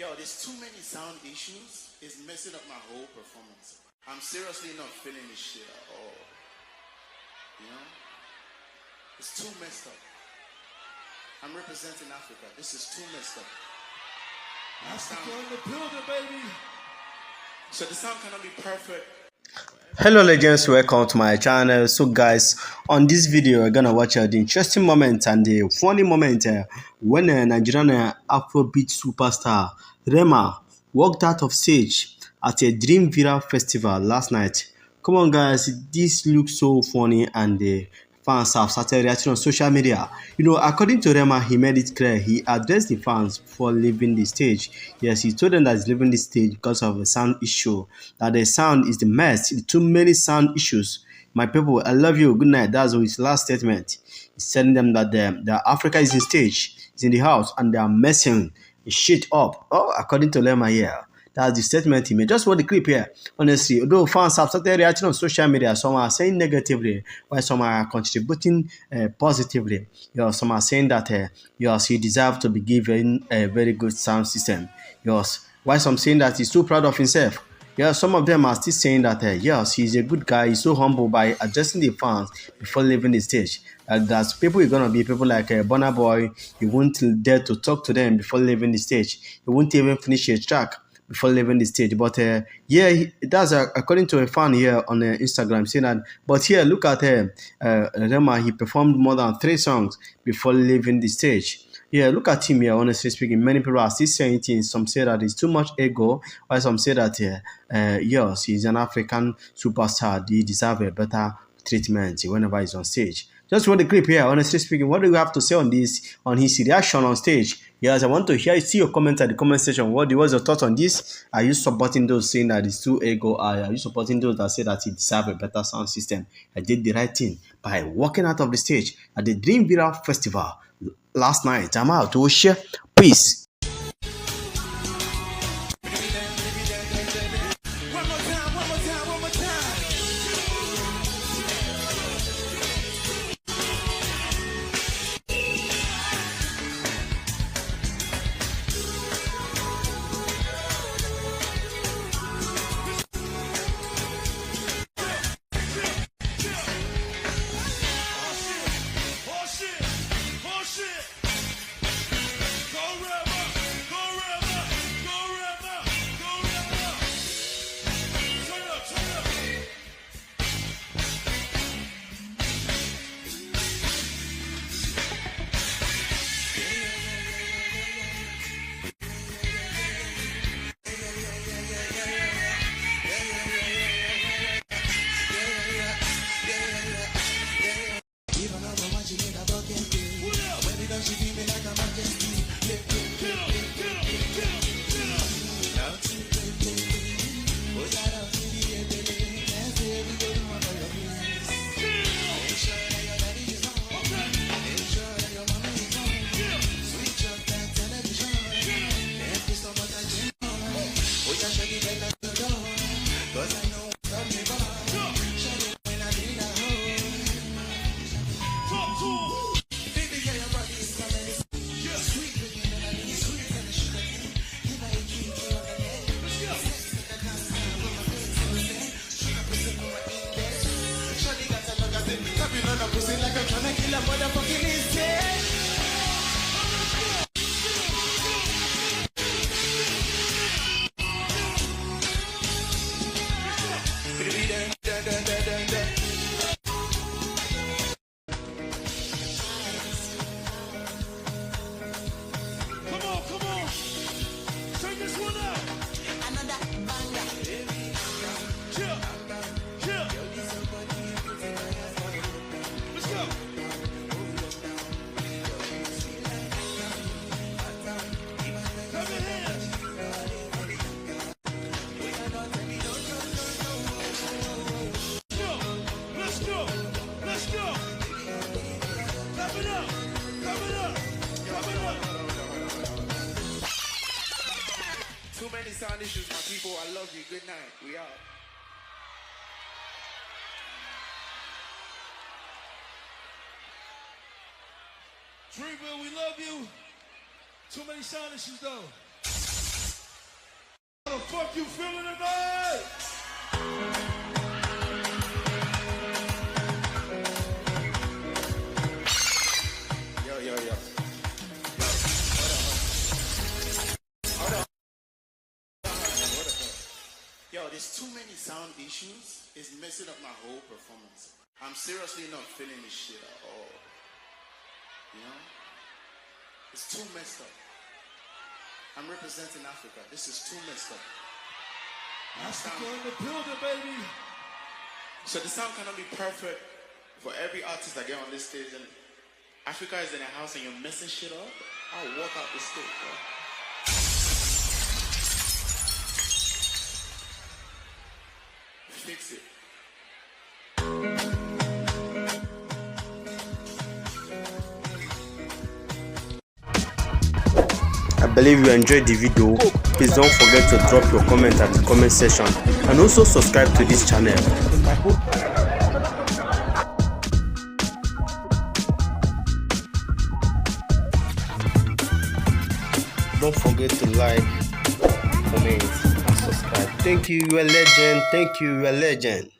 Yo, there's too many sound issues. It's messing up my whole performance. I'm seriously not feeling this shit at all. You know? It's too messed up. I'm representing Africa. This is too messed up. Africa in the building, baby. So the sound cannot be perfect. Hello legends, welcome to my channel. So guys, on this video we're gonna watch the interesting moment and the funny moment when a Nigerian Afrobeat superstar Rema walked out of stage at a Dream Villa festival last night. Come on guys, this looks so funny and the fans have started reacting on social media. You know, according to Rema, he made it clear he addressed the fans before leaving the stage. Yes, he told them that he's leaving the stage because of a sound issue, that the sound is the mess, too many sound issues. My people, I love you, good night. That's his last statement. He's telling them that the Africa is in stage, is in the house, and they are messing shit up. Oh, according to Rema here. That's the statement he made. Just watch the clip here. Honestly, although fans have started reacting on social media, some are saying negatively, while some are contributing positively. Some are saying that he deserves to be given a very good sound system. While some saying that he's too proud of himself. Some of them are still saying that yes, he's a good guy. He's so humble by addressing the fans before leaving the stage. That people are gonna be people like Burna Boy. He won't dare to talk to them before leaving the stage. He won't even finish a track before leaving the stage. But that's according to a fan here on Instagram saying that. But here, look at Rema. He performed more than 3 songs before leaving the stage. Yeah, look at him here. Honestly speaking, many people are still saying things. Some say that it's too much ego, while some say that yes, he's an African superstar. He deserves a better treatment whenever he's on stage. Just for the clip here, honestly speaking, what do you have to say on this, on his reaction on stage? Yes, I want to see your comments at the comment section. What's your thoughts on this? Are you supporting those saying that it's too ego? Are you supporting those that say that he deserves a better sound system? I did the right thing by walking out of the stage at the Dream Villa Festival last night. I'm out. Peace. Too many sound issues, my people. I love you. Good night. We out. Dreamville, we love you. Too many sound issues though. fuck you feeling tonight? Yo. Yo, there's too many sound issues. It's messing up my whole performance. I'm seriously not feeling this shit at all. You know? It's too messed up. I'm representing Africa. This is too messed up. Africa in the building, baby. So the sound cannot be perfect for every artist that get on this stage. And Africa is in a house and you're messing shit up. I'll walk out the stage, bro. Fix it. I believe you enjoyed the video. Please don't forget to drop your comment at the comment section and also subscribe to this channel. Don't forget to like, comment and subscribe. Thank you, you are a legend. Thank you, you are a legend.